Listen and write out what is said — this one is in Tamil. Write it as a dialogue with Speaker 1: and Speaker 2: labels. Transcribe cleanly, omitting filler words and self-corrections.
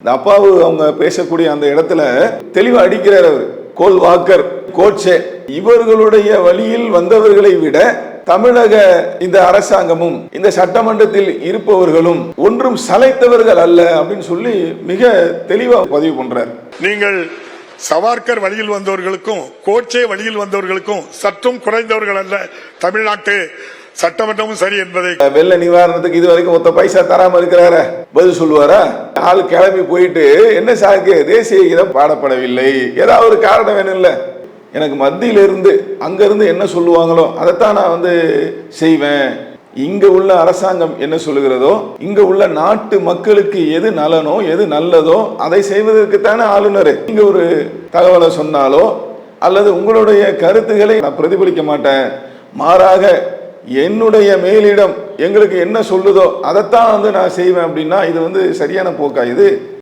Speaker 1: இந்த அப்பாவு அவங்க பேசக்கூடிய அந்த இடத்துல தெளிவா அடிக்கிறார் அவர். கோல் வாக்கர், கோட்சே இவர்களுடைய வழியில் வந்தவர்களை விட தமிழக இந்த அரசாங்கமும் இந்த சட்டமன்றத்தில் இருப்பவர்களும் ஒன்றும் சளைத்தவர்கள் அல்ல அப்படின்னு சொல்லி மிக தெளிவா பதிவு பண்றார்.
Speaker 2: நீங்கள் சவார்கர் வழியில் வந்தவர்களுக்கும் கோட்சே வழியில் வந்தவர்களுக்கும் சற்றும் குறைந்தவர்கள் அல்ல. தமிழ்நாட்டு சட்டமன்றமும் சரி என்பதை
Speaker 1: வெள்ள நிவாரணத்துக்கு இதுவரைக்கும் ஒத்த பைசா தராம இருக்கிறார பதில் சொல்லுவாரா? ஆள் கிளம்பி போயிட்டு என்ன சாக்கு தேசிய கீதம் பாடப்படவில்லை, ஏதாவது ஒரு காரணம் வேணும் இல்ல, எனக்கு மத்தியில இருந்து அங்க இருந்து என்ன சொல்லுவாங்களோ அதைத்தான் நான் செய்வேன். இங்க உள்ள அரசாங்கம் என்ன சொல்லுகிறதோ, இங்க உள்ள நாட்டு மக்களுக்கு எது நலனோ எது நல்லதோ அதை செய்வதற்கு தானே ஆளுநர். இங்க ஒரு தகவலை சொன்னாலோ அல்லது உங்களுடைய கருத்துக்களை நான் பிரதிபலிக்க மாட்டேன், மாறாக என்னுடைய மேலிடம் எங்களுக்கு என்ன சொல்லுதோ அதைத்தான் நான் செய்வேன் அப்படின்னா இது சரியான போக்கா? இது